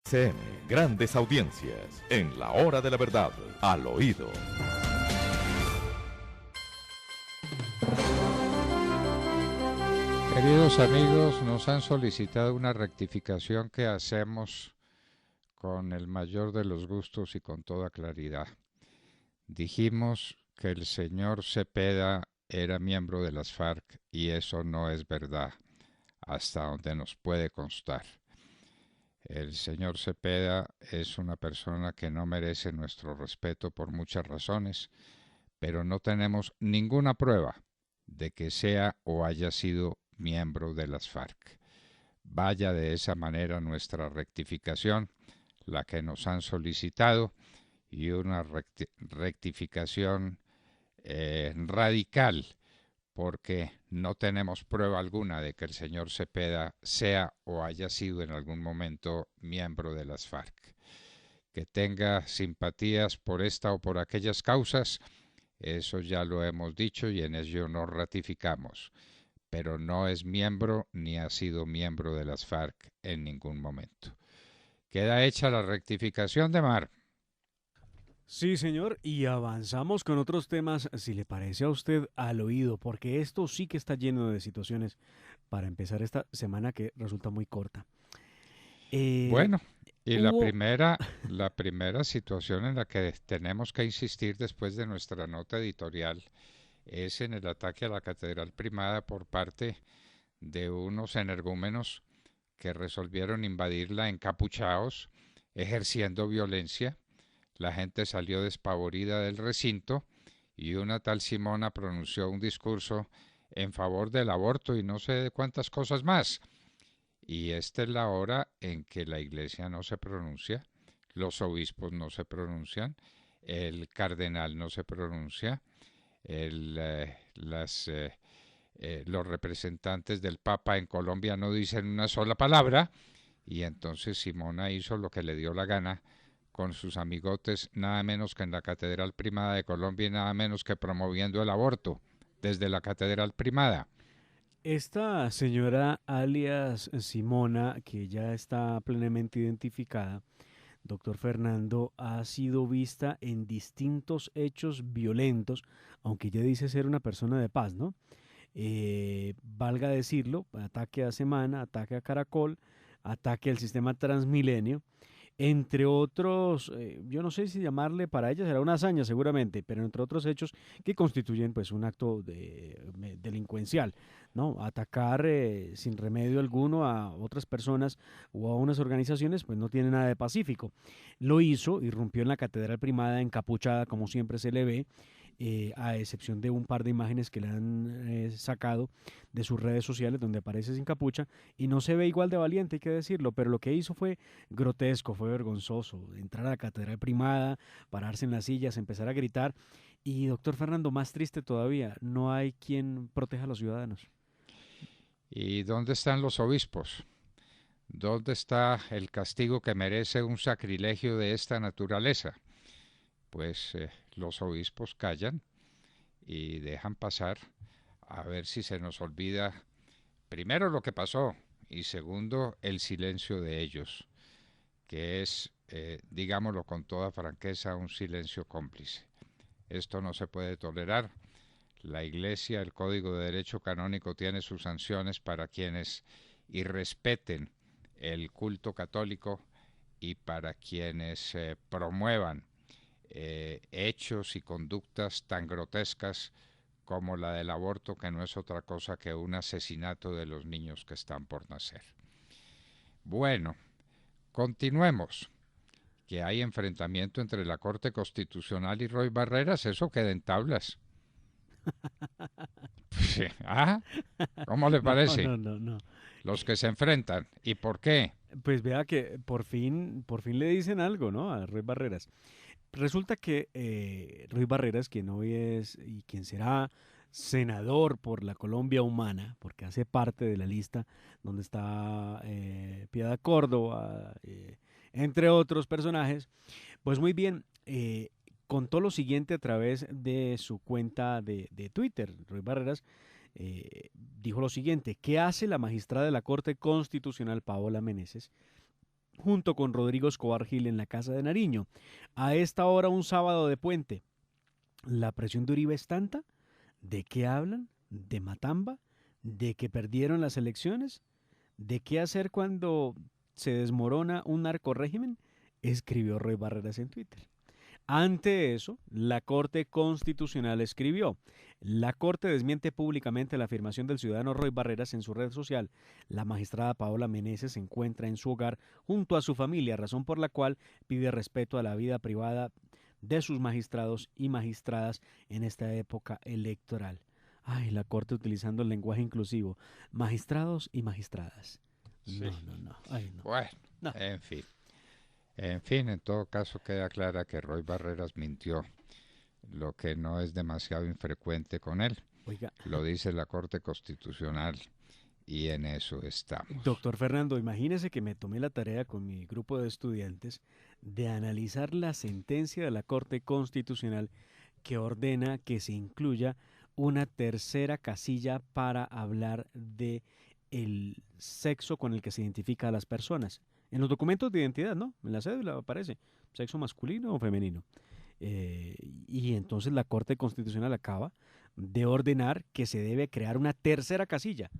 CM, grandes audiencias, en la hora de la verdad, al oído. Queridos amigos, nos han solicitado una rectificación que hacemos con el mayor de los gustos y con toda claridad. Dijimos que el señor Cepeda era miembro de las FARC y eso no es verdad, hasta donde nos puede constar. El señor Cepeda es una persona que no merece nuestro respeto por muchas razones, pero no tenemos ninguna prueba de que sea o haya sido miembro de las FARC. Vaya de esa manera nuestra rectificación, la que nos han solicitado, y una rectificación radical, porque no tenemos prueba alguna de que el señor Cepeda sea o haya sido en algún momento miembro de las FARC. Que tenga simpatías por esta o por aquellas causas, eso ya lo hemos dicho y en ello nos ratificamos, pero no es miembro ni ha sido miembro de las FARC en ningún momento. Queda hecha la rectificación de Mar. Sí, señor, y avanzamos con otros temas, si le parece a usted, al oído, porque esto sí que está lleno de situaciones para empezar esta semana que resulta muy corta. Eh, Bueno, y hubo, la primera situación en la que tenemos que insistir después de nuestra nota editorial es en el ataque a la Catedral Primada por parte de unos energúmenos que resolvieron invadirla encapuchados, ejerciendo violencia. La gente salió despavorida del recinto y una tal Simona pronunció un discurso en favor del aborto y no sé cuántas cosas más. Y esta es la hora en que la iglesia no se pronuncia, los obispos no se pronuncian, el cardenal no se pronuncia, los representantes del Papa en Colombia no dicen una sola palabra, y entonces Simona hizo lo que le dio la gana con sus amigotes, nada menos que en la Catedral Primada de Colombia y nada menos que promoviendo el aborto desde la Catedral Primada. esta señora alias Simona, que ya está plenamente identificada, doctor Fernando, ha sido vista en distintos hechos violentos, aunque ella dice ser una persona de paz, ¿no? Valga decirlo, ataque a Semana, ataque a Caracol, ataque al sistema Transmilenio, entre otros, yo no sé si llamarle, para ella será una hazaña seguramente, pero entre otros hechos que constituyen pues un acto delincuencial, ¿no? Atacar sin remedio alguno a otras personas o a unas organizaciones pues no tiene nada de pacífico. Lo hizo, irrumpió en la Catedral Primada encapuchada como siempre se le ve, a excepción de un par de imágenes que le han sacado de sus redes sociales donde aparece sin capucha y no se ve igual de valiente, hay que decirlo, pero lo que hizo fue grotesco, fue vergonzoso, entrar a la Catedral Primada, pararse en las sillas, empezar a gritar y doctor Fernando, más triste todavía, no hay quien proteja a los ciudadanos. ¿Y dónde están los obispos? ¿Dónde está el castigo que merece un sacrilegio de esta naturaleza? Pues los obispos callan y dejan pasar a ver si se nos olvida primero lo que pasó y segundo el silencio de ellos, que es, digámoslo con toda franqueza, un silencio cómplice. Esto no se puede tolerar. La Iglesia, el Código de Derecho Canónico tiene sus sanciones para quienes irrespeten el culto católico y para quienes promuevan hechos y conductas tan grotescas como la del aborto, que no es otra cosa que un asesinato de los niños que están por nacer. Bueno, continuemos. Que hay enfrentamiento entre la Corte Constitucional y Roy Barreras, eso queda en tablas. Sí. ¿Ah? ¿Cómo le No, parece? no, no, no. Los que se enfrentan. ¿Y por qué? Pues vea que por fin le dicen algo, ¿no? A Ruiz Barreras. Resulta que Ruiz Barreras, quien hoy es y quien será senador por la Colombia Humana, porque hace parte de la lista donde está Piedad Córdoba, entre otros personajes, pues muy bien, contó lo siguiente a través de su cuenta de Twitter. Ruiz Barreras dijo lo siguiente: ¿qué hace la magistrada de la Corte Constitucional Paola Meneses junto con Rodrigo Escobar Gil en la Casa de Nariño. A esta hora, un sábado de puente. ¿La presión de Uribe es tanta? ¿De qué hablan? ¿De Matamba? ¿De que perdieron las elecciones? ¿De qué hacer cuando se desmorona un narcorrégimen? Escribió Roy Barreras en Twitter. Ante eso, la Corte Constitucional escribió: la Corte desmiente públicamente la afirmación del ciudadano Roy Barreras en su red social. La magistrada Paola Meneses se encuentra en su hogar junto a su familia, razón por la cual pide respeto a la vida privada de sus magistrados y magistradas en esta época electoral. Ay, la Corte utilizando el lenguaje inclusivo. Magistrados y magistradas. Sí. No. Ay, no. Bueno, No. en fin. En fin, en todo caso queda clara que Roy Barreras mintió, lo que no es demasiado infrecuente con él. Oiga, Lo dice la Corte Constitucional y en eso estamos. doctor Fernando, imagínese que me tomé la tarea con mi grupo de estudiantes de analizar la sentencia de la Corte Constitucional que ordena que se incluya una tercera casilla para hablar de el sexo con el que se identifica a las personas. En los documentos de identidad, ¿no? En la cédula aparece sexo masculino o femenino. Y entonces la Corte Constitucional acaba de ordenar que se debe crear una tercera casilla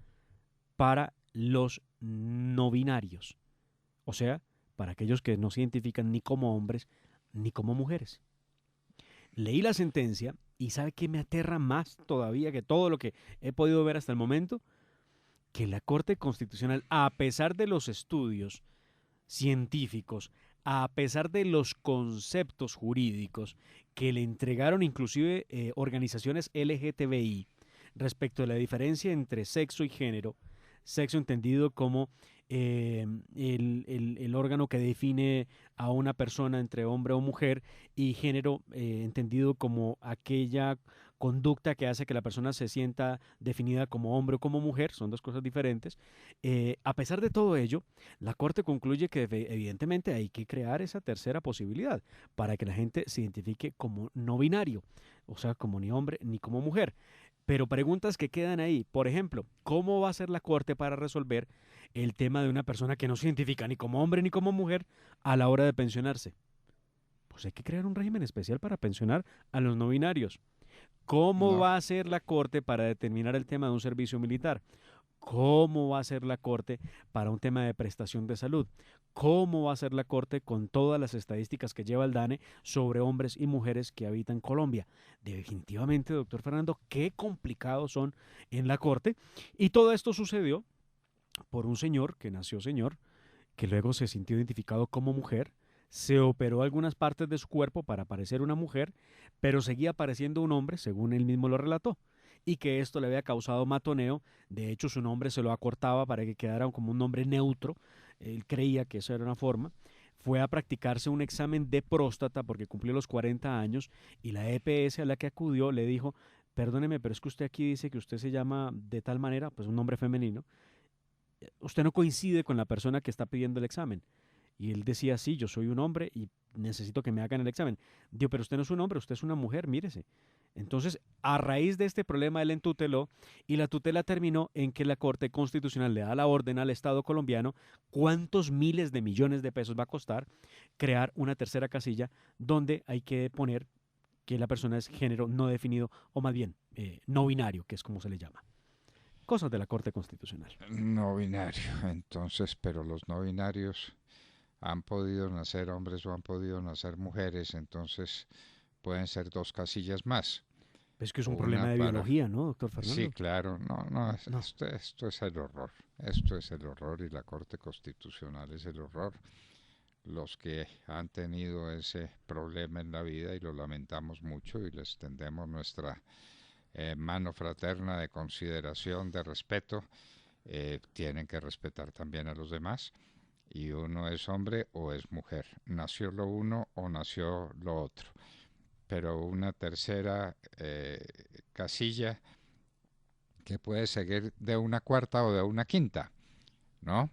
para los no binarios. O sea, para aquellos que no se identifican ni como hombres ni como mujeres. Leí la sentencia y ¿sabe qué me aterra más todavía que todo lo que he podido ver hasta el momento? Que la Corte Constitucional, a pesar de los estudios científicos, a pesar de los conceptos jurídicos que le entregaron inclusive organizaciones LGTBI respecto de la diferencia entre sexo y género, sexo entendido como el órgano que define a una persona entre hombre o mujer, y género entendido como aquella conducta que hace que la persona se sienta definida como hombre o como mujer, son dos cosas diferentes. A pesar de todo ello, la Corte concluye que evidentemente hay que crear esa tercera posibilidad para que la gente se identifique como no binario, o sea, como ni hombre ni como mujer. Pero preguntas que quedan ahí, por ejemplo, ¿cómo va a ser la Corte para resolver el tema de una persona que no se identifica ni como hombre ni como mujer a la hora de pensionarse? Pues hay que crear un régimen especial para pensionar a los no binarios. ¿Cómo No, va a ser la Corte para determinar el tema de un servicio militar? ¿Cómo va a ser la Corte para un tema de prestación de salud? ¿Cómo va a ser la Corte con todas las estadísticas que lleva el DANE sobre hombres y mujeres que habitan Colombia? Definitivamente, doctor Fernando, qué complicados son en la Corte. Y todo esto sucedió por un señor que nació señor, que luego se sintió identificado como mujer, se operó algunas partes de su cuerpo para parecer una mujer, pero seguía pareciendo un hombre, según él mismo lo relató, y que esto le había causado matoneo. De hecho, su nombre se lo acortaba para que quedara como un nombre neutro. Él creía que eso era una forma. Fue a practicarse un examen de próstata porque cumplió los 40 años y la EPS a la que acudió le dijo: perdóneme, pero es que usted aquí dice que usted se llama de tal manera, pues un nombre femenino. Usted no coincide con la persona que está pidiendo el examen. Y él decía: sí, yo soy un hombre y necesito que me hagan el examen. Digo: pero usted no es un hombre, usted es una mujer, mírese. Entonces, a raíz de este problema, él entuteló y la tutela terminó en que la Corte Constitucional le da la orden al Estado colombiano cuántos miles de millones de pesos va a costar crear una tercera casilla donde hay que poner que la persona es género no definido, o más bien no binario, que es como se le llama. Cosas de la Corte Constitucional. no binario. Entonces, pero los no binarios han podido nacer hombres o han podido nacer mujeres, entonces pueden ser dos casillas más. Es que es un Una problema de para... biología, ¿no, doctor Fernando? Sí, claro, no, No. esto es el horror. Esto es el horror y la Corte Constitucional es el horror. Los que han tenido ese problema en la vida, y lo lamentamos mucho y les tendemos nuestra mano fraterna de consideración, de respeto, tienen que respetar también a los demás. Y uno es hombre o es mujer. Nació lo uno o nació lo otro. Pero una tercera casilla que puede seguir de una cuarta o de una quinta, ¿no?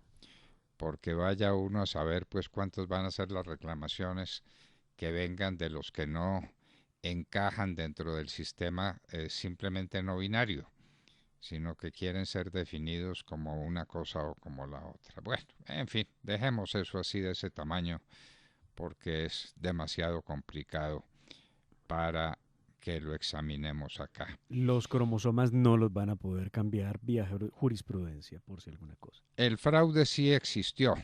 Porque vaya uno a saber pues cuántas van a ser las reclamaciones que vengan de los que no encajan dentro del sistema simplemente no binario, sino que quieren ser definidos como una cosa o como la otra. Bueno, en fin, dejemos eso así de ese tamaño porque es demasiado complicado para que lo examinemos acá. Los cromosomas no los van a poder cambiar vía jurisprudencia, por si alguna cosa. El fraude sí existió.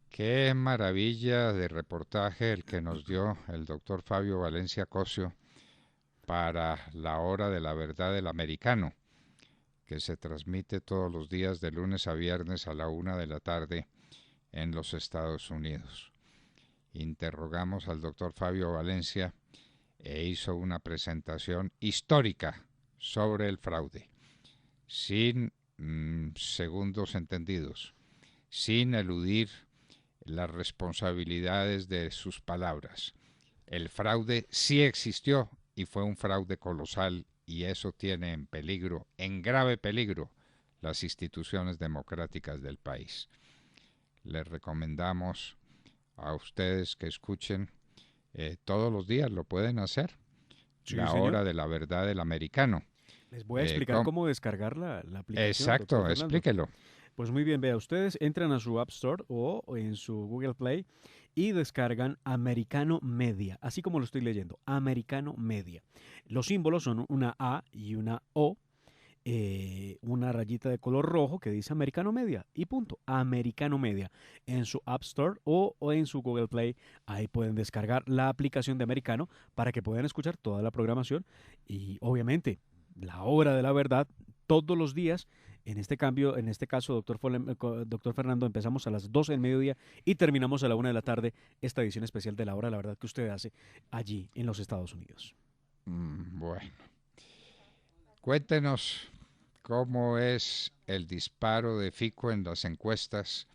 Qué maravilla de reportaje el que nos dio el doctor Fabio Valencia Cosio para la hora de la verdad del americano, que se transmite todos los días de lunes a viernes a la 1 de la tarde en los Estados Unidos. Interrogamos al doctor Fabio Valencia e hizo una presentación histórica sobre el fraude, sin segundos entendidos, sin eludir las responsabilidades de sus palabras. El fraude sí existió y fue un fraude colosal y eso tiene en peligro, en grave peligro, las instituciones democráticas del país. Les recomendamos a ustedes que escuchen todos los días, lo pueden hacer, Sí, la señor. hora de la verdad del americano. Les voy a explicar cómo descargar la aplicación. Exacto, doctor Fernando. explíquelo. Pues muy bien, vea, ustedes entran a su App Store o en su Google Play y descargan Americano Media, así como lo estoy leyendo, Americano Media. Los símbolos son una A y una O, una rayita de color rojo que dice Americano Media y punto, Americano Media. En su App Store o en su Google Play, ahí pueden descargar la aplicación de Americano para que puedan escuchar toda la programación y obviamente la hora de la verdad todos los días. En este caso, doctor Fernando, empezamos a las 12 del mediodía y terminamos a la 1 de la tarde esta edición especial de la hora de la verdad que usted hace allí en los Estados Unidos. Bueno, cuéntenos cómo es el disparo de Fico en las encuestas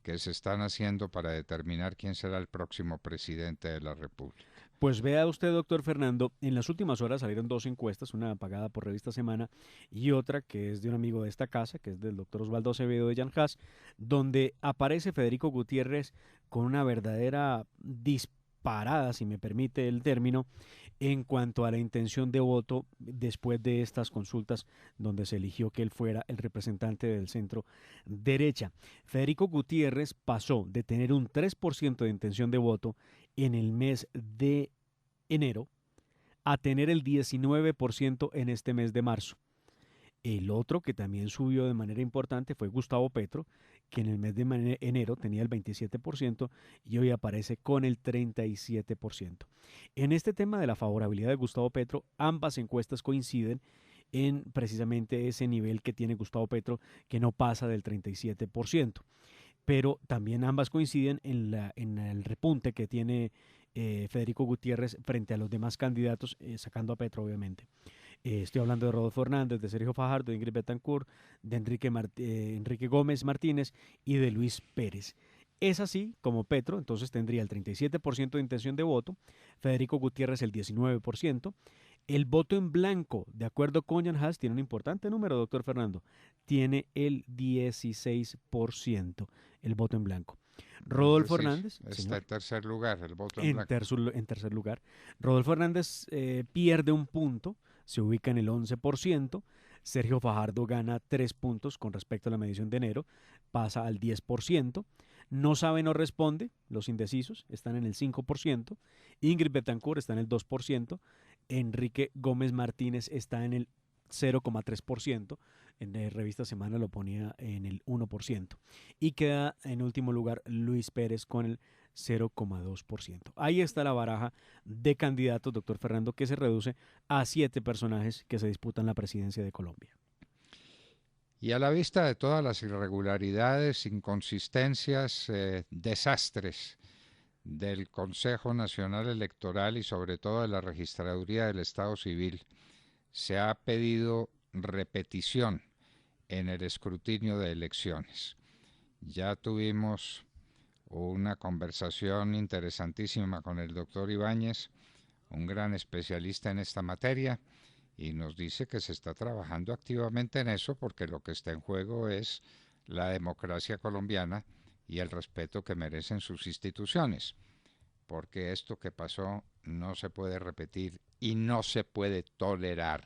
que se están haciendo para determinar quién será el próximo presidente de la República. Pues vea usted, doctor Fernando, en las últimas horas salieron dos encuestas, una pagada por Revista Semana y otra que es de un amigo de esta casa, que es del doctor Osvaldo Acevedo de Jan Haas, donde aparece Federico Gutiérrez con una verdadera disparada, si me permite el término, en cuanto a la intención de voto después de estas consultas donde se eligió que él fuera el representante del centro derecha. Federico Gutiérrez pasó de tener un 3% de intención de voto en el mes de enero a tener el 19% en este mes de marzo. El otro que también subió de manera importante fue Gustavo Petro, que en el mes de enero tenía el 27% y hoy aparece con el 37%. En este tema de la favorabilidad de Gustavo Petro, ambas encuestas coinciden en precisamente ese nivel que tiene Gustavo Petro, que no pasa del 37%. Pero también ambas coinciden en el repunte que tiene Federico Gutiérrez frente a los demás candidatos, sacando a Petro obviamente. Estoy hablando de Rodolfo Hernández, de Sergio Fajardo, de Ingrid Betancourt, de Enrique Gómez Martínez y de Luis Pérez. Es así como Petro, entonces tendría el 37% de intención de voto, Federico Gutiérrez el 19%. El voto en blanco, de acuerdo con Jan Haas, tiene un importante número, doctor Fernando, tiene el 16% el voto en blanco. Rodolfo Hernández está en tercer lugar, el voto en tercer lugar. Rodolfo Hernández pierde un punto, se ubica en el 11%. Sergio Fajardo gana 3 puntos con respecto a la medición de enero, pasa al 10%. No sabe, no responde, los indecisos están en el 5%. Ingrid Betancourt está en el 2%. Enrique Gómez Martínez está en el 0,3%. En la revista Semana lo ponía en el 1%. Y queda en último lugar Luis Pérez con el 0,2%. Ahí está la baraja de candidatos, doctor Fernando, que se reduce a 7 personajes que se disputan la presidencia de Colombia. Y a la vista de todas las irregularidades, inconsistencias, desastres del Consejo Nacional Electoral y sobre todo de la Registraduría del Estado Civil, se ha pedido repetición en el escrutinio de elecciones. Ya tuvimos una conversación interesantísima con el doctor Ibáñez, un gran especialista en esta materia, y nos dice que se está trabajando activamente en eso porque lo que está en juego es la democracia colombiana y el respeto que merecen sus instituciones, porque esto que pasó no se puede repetir y no se puede tolerar.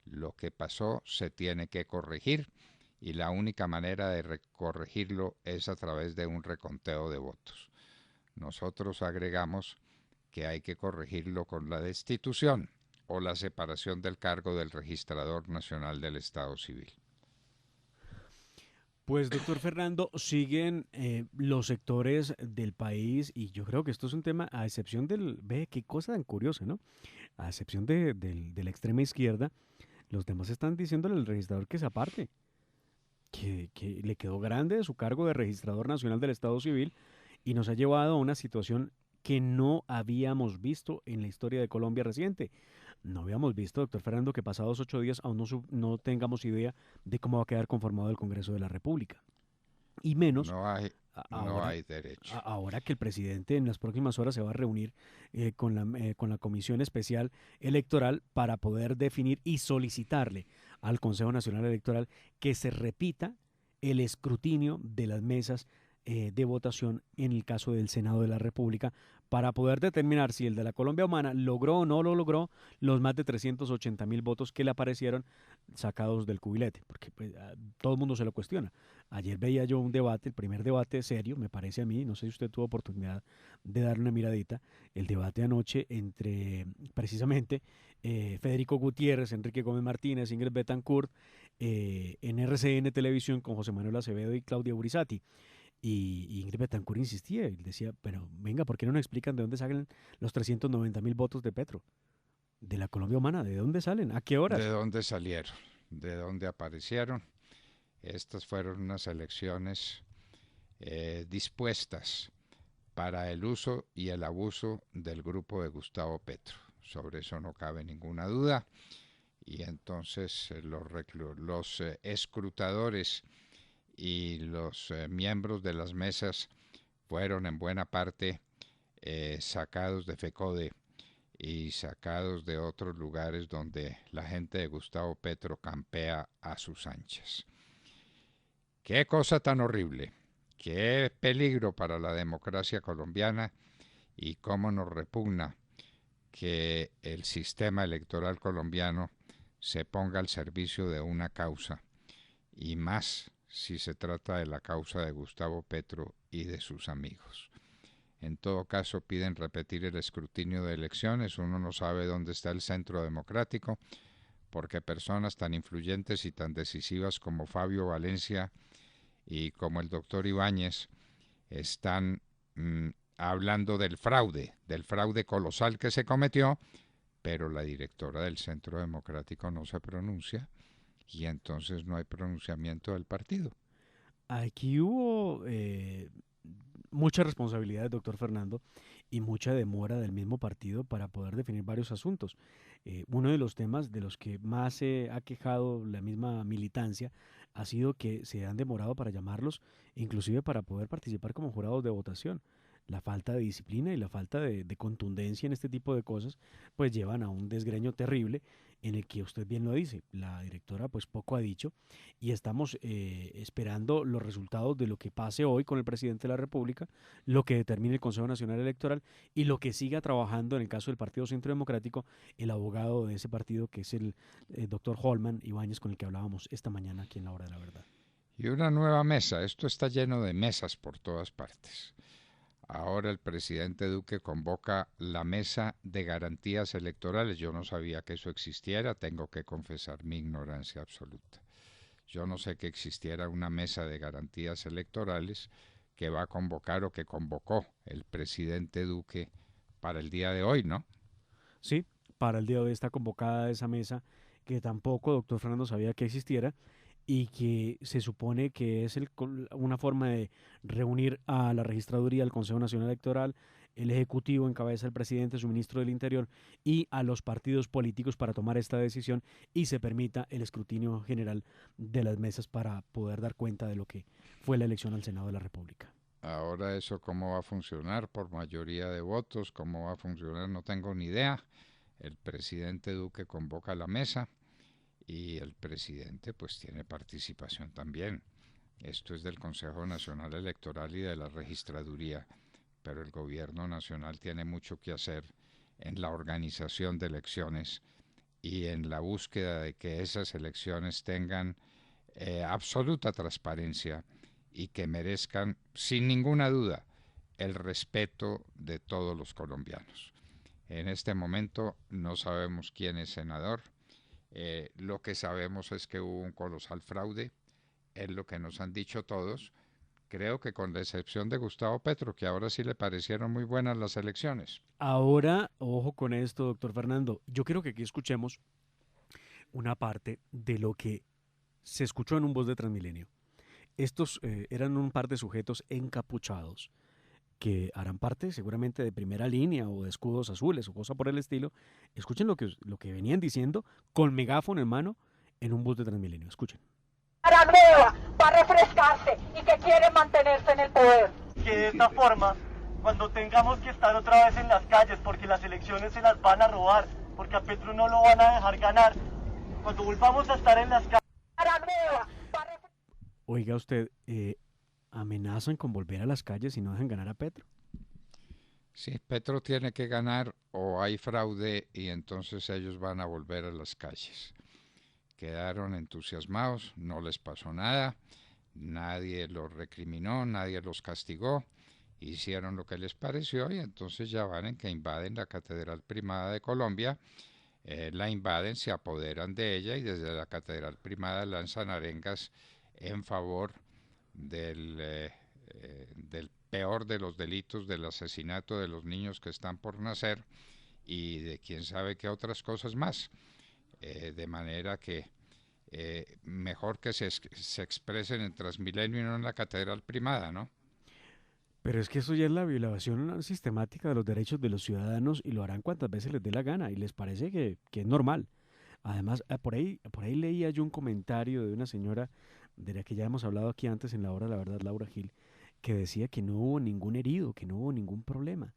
Lo que pasó se tiene que corregir y la única manera de corregirlo es a través de un reconteo de votos. Nosotros agregamos que hay que corregirlo con la destitución o la separación del cargo del Registrador Nacional del Estado Civil. Pues, doctor Fernando, siguen los sectores del país y yo creo que esto es un tema, a excepción ve qué cosa tan curiosa, ¿no? A excepción de la extrema izquierda, los demás están diciéndole al registrador que se aparte, que le quedó grande su cargo de registrador nacional del Estado Civil y nos ha llevado a una situación que no habíamos visto en la historia de Colombia reciente. No habíamos visto, doctor Fernando, que pasados 8 días aún no tengamos idea de cómo va a quedar conformado el Congreso de la República. Y menos No hay derecho. ahora que el presidente en las próximas horas se va a reunir con la Comisión Especial Electoral para poder definir y solicitarle al Consejo Nacional Electoral que se repita el escrutinio de las mesas de votación en el caso del Senado de la República para poder determinar si el de la Colombia Humana logró o no lo logró los más de 380.000 votos que le aparecieron sacados del cubilete, porque pues, todo el mundo se lo cuestiona. Ayer veía yo un debate, el primer debate serio, me parece a mí, no sé si usted tuvo oportunidad de darle una miradita, el debate anoche entre precisamente Federico Gutiérrez, Enrique Gómez Martínez, Ingrid Betancourt, en RCN Televisión con José Manuel Acevedo y Claudia Urizati. Y Ingrid Betancourt insistía y decía, pero venga, ¿por qué no nos explican de dónde salen los 390.000 votos de Petro? De la Colombia Humana, ¿de dónde salen? ¿A qué horas? ¿De dónde salieron? ¿De dónde aparecieron? Estas fueron unas elecciones dispuestas para el uso y el abuso del grupo de Gustavo Petro. Sobre eso no cabe ninguna duda. Y entonces los escrutadores y los miembros de las mesas fueron en buena parte sacados de FECODE y sacados de otros lugares donde la gente de Gustavo Petro campea a sus anchas. Qué cosa tan horrible, qué peligro para la democracia colombiana y cómo nos repugna que el sistema electoral colombiano se ponga al servicio de una causa, y más si se trata de la causa de Gustavo Petro y de sus amigos. En todo caso, piden repetir el escrutinio de elecciones. Uno no sabe dónde está el centro democrático, porque personas tan influyentes y tan decisivas como Fabio Valencia y como el doctor Ibáñez están hablando del fraude colosal que se cometió, pero la directora del Centro Democrático no se pronuncia y entonces no hay pronunciamiento del partido. Aquí hubo mucha responsabilidad del doctor Fernando y mucha demora del mismo partido para poder definir varios asuntos. Uno de los temas de los que más se ha quejado la misma militancia ha sido que se han demorado para llamarlos, inclusive para poder participar como jurados de votación. La falta de disciplina y la falta de contundencia en este tipo de cosas pues llevan a un desgreño terrible en el que usted bien lo dice, la directora pues poco ha dicho y estamos esperando los resultados de lo que pase hoy con el presidente de la República, lo que determine el Consejo Nacional Electoral y lo que siga trabajando en el caso del Partido Centro Democrático el abogado de ese partido que es el doctor Holman Ibáñez con el que hablábamos esta mañana aquí en La Hora de la Verdad. Y una nueva mesa, esto está lleno de mesas por todas partes. Ahora el presidente Duque convoca la mesa de garantías electorales. Yo no sabía que eso existiera, tengo que confesar mi ignorancia absoluta. Yo no sé que existiera una mesa de garantías electorales que va a convocar o que convocó el presidente Duque para el día de hoy, ¿no? Sí, para el día de hoy está convocada esa mesa que tampoco doctor Fernando sabía que existiera y que se supone que es una forma de reunir a la registraduría, al Consejo Nacional Electoral, el Ejecutivo en cabeza del presidente, su ministro del Interior y a los partidos políticos para tomar esta decisión y se permita el escrutinio general de las mesas para poder dar cuenta de lo que fue la elección al Senado de la República. Ahora eso cómo va a funcionar, por mayoría de votos, cómo va a funcionar, no tengo ni idea. El presidente Duque convoca la mesa y el presidente pues tiene participación también. Esto es del Consejo Nacional Electoral y de la Registraduría, pero el gobierno nacional tiene mucho que hacer en la organización de elecciones y en la búsqueda de que esas elecciones tengan absoluta transparencia y que merezcan, sin ninguna duda, el respeto de todos los colombianos. En este momento no sabemos quién es senador. Lo que sabemos es que hubo un colosal fraude, es lo que nos han dicho todos. Creo que con la excepción de Gustavo Petro, que ahora sí le parecieron muy buenas las elecciones. Ahora, ojo con esto, doctor Fernando. Yo quiero que aquí escuchemos una parte de lo que se escuchó en un Voz de Transmilenio. Estos eran un par de sujetos encapuchados que harán parte seguramente de primera línea o de escudos azules o cosa por el estilo. Escuchen lo que venían diciendo con megáfono en mano en un Bus de Transmilenio. Escuchen. Para nueva, para refrescarse y que quiere mantenerse en el poder. Que de esta forma, cuando tengamos que estar otra vez en las calles porque las elecciones se las van a robar, porque a Petro no lo van a dejar ganar, cuando volvamos a estar en las calles... Para nueva, para... Oiga usted, amenazan con volver a las calles si no dejan ganar a Petro. Sí, Petro tiene que ganar o hay fraude y entonces ellos van a volver a las calles. Quedaron entusiasmados, no les pasó nada, nadie los recriminó, nadie los castigó, hicieron lo que les pareció y entonces ya van en que invaden la Catedral Primada de Colombia, la invaden, se apoderan de ella y desde la Catedral Primada lanzan arengas en favor del peor de los delitos, del asesinato de los niños que están por nacer y de quién sabe qué otras cosas más. De manera que mejor que se expresen en Transmilenio y no en la Catedral Primada, ¿no? Pero es que eso ya es la violación sistemática de los derechos de los ciudadanos y lo harán cuantas veces les dé la gana y les parece que es normal. Además, por ahí leía yo un comentario de una señora de la que ya hemos hablado aquí antes en la hora, la verdad, Laura Gil, que decía que no hubo ningún herido, que no hubo ningún problema.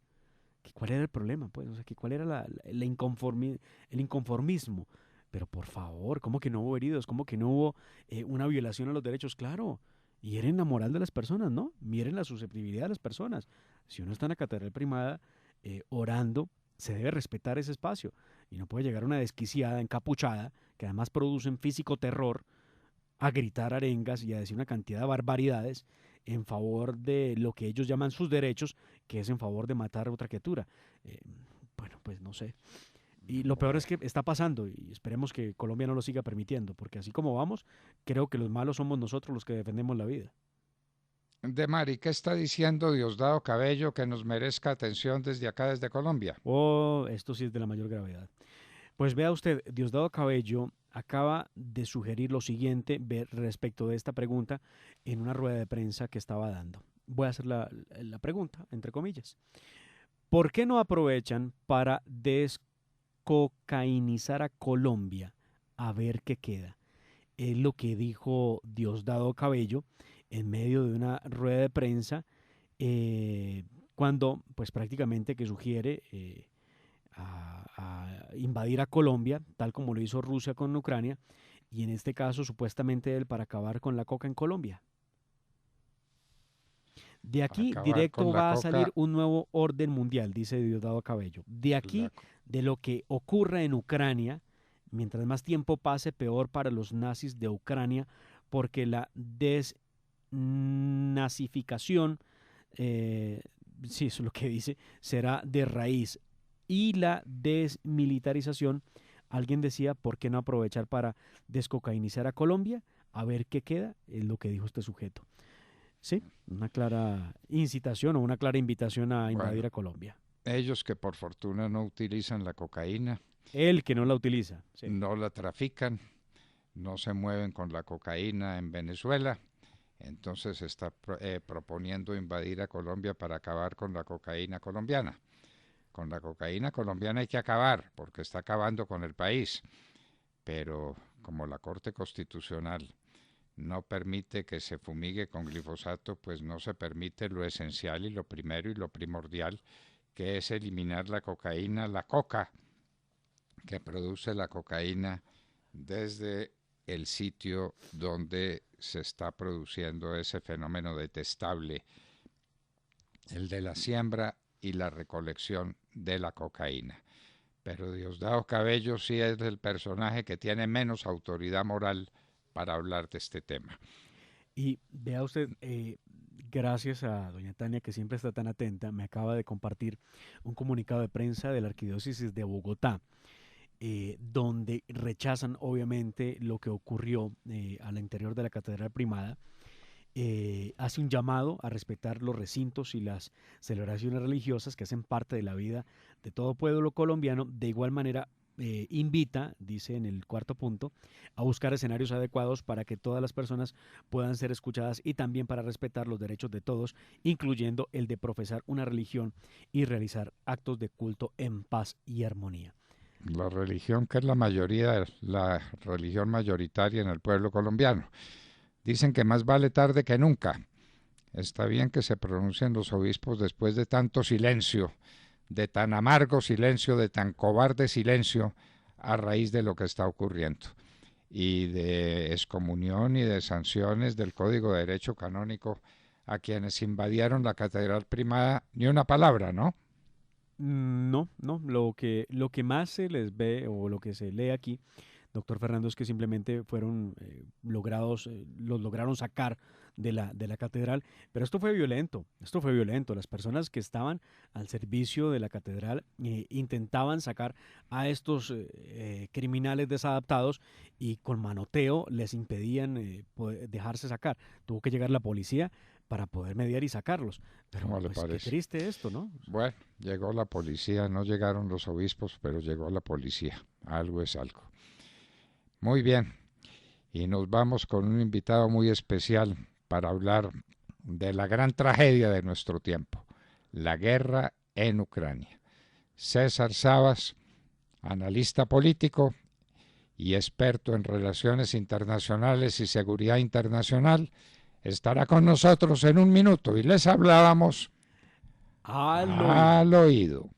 Que ¿cuál era el problema? Pues, o sea, que cuál era el inconformismo. Pero por favor, ¿cómo que no hubo heridos? ¿Cómo que no hubo una violación a los derechos? Claro, hieren la moral de las personas, ¿no? Miren la susceptibilidad de las personas. Si uno está en la Catedral Primada orando, se debe respetar ese espacio. Y no puede llegar una desquiciada, encapuchada, que además producen físico terror, a gritar arengas y a decir una cantidad de barbaridades en favor de lo que ellos llaman sus derechos, que es en favor de matar a otra criatura. Bueno, pues no sé. Y lo peor es que está pasando y esperemos que Colombia no lo siga permitiendo, porque así como vamos, creo que los malos somos nosotros los que defendemos la vida. De Mari, ¿qué está diciendo Diosdado Cabello que nos merezca atención desde acá, desde Colombia? Oh, esto sí es de la mayor gravedad. Pues vea usted, Diosdado Cabello acaba de sugerir lo siguiente respecto de esta pregunta en una rueda de prensa que estaba dando. Voy a hacer la pregunta, entre comillas. ¿Por qué no aprovechan para descocainizar a Colombia? A ver qué queda. Es lo que dijo Diosdado Cabello en medio de una rueda de prensa cuando pues prácticamente que sugiere a invadir a Colombia, tal como lo hizo Rusia con Ucrania, y en este caso supuestamente él para acabar con la coca en Colombia. De aquí directo va a salir un nuevo orden mundial, dice Diosdado Cabello. De aquí, de lo que ocurra en Ucrania, mientras más tiempo pase, peor para los nazis de Ucrania, porque la desnazificación, sí, eso es lo que dice, será de raíz. Y la desmilitarización, alguien decía, ¿por qué no aprovechar para descocainizar a Colombia? A ver qué queda, es lo que dijo este sujeto. Sí, una clara incitación o una clara invitación a invadir a Colombia. Ellos que por fortuna no utilizan la cocaína. Él que no la utiliza. Sí. No la trafican, no se mueven con la cocaína en Venezuela. Entonces está proponiendo invadir a Colombia para acabar con la cocaína colombiana. Con la cocaína colombiana hay que acabar, porque está acabando con el país. Pero como la Corte Constitucional no permite que se fumigue con glifosato, pues no se permite lo esencial y lo primero y lo primordial, que es eliminar la cocaína, la coca, que produce la cocaína desde el sitio donde se está produciendo ese fenómeno detestable, el de la siembra y la recolección de la cocaína. pero Diosdado Cabello sí es el personaje que tiene menos autoridad moral para hablar de este tema. Y vea usted, gracias a doña Tania, que siempre está tan atenta, me acaba de compartir un comunicado de prensa de la Arquidiócesis de Bogotá, donde rechazan obviamente lo que ocurrió al interior de la Catedral Primada. Hace un llamado a respetar los recintos y las celebraciones religiosas que hacen parte de la vida de todo pueblo colombiano. De igual manera, invita, dice en el cuarto punto, a buscar escenarios adecuados para que todas las personas puedan ser escuchadas y también para respetar los derechos de todos, incluyendo el de profesar una religión y realizar actos de culto en paz y armonía. La religión que es la religión mayoritaria en el pueblo colombiano. Dicen que más vale tarde que nunca. Está bien que se pronuncien los obispos después de tanto silencio, de tan amargo silencio, de tan cobarde silencio, a raíz de lo que está ocurriendo, y de excomunión y de sanciones del Código de Derecho Canónico a quienes invadieron la Catedral Primada, ni una palabra, ¿no? No, lo que más se les ve o lo que se lee aquí, doctor Fernando, es que simplemente fueron los lograron sacar de la catedral, pero esto fue violento, las personas que estaban al servicio de la catedral intentaban sacar a estos criminales desadaptados y con manoteo les impedían dejarse sacar, tuvo que llegar la policía para poder mediar y sacarlos, pero ¿Cómo le pues, qué parece? triste esto, ¿no? Bueno, llegó la policía, no llegaron los obispos, pero llegó la policía, algo es algo. Muy bien, y nos vamos con un invitado muy especial para hablar de la gran tragedia de nuestro tiempo, la guerra en Ucrania. César Sabas, analista político y experto en relaciones internacionales y seguridad internacional, estará con nosotros en un minuto y les hablábamos al oído.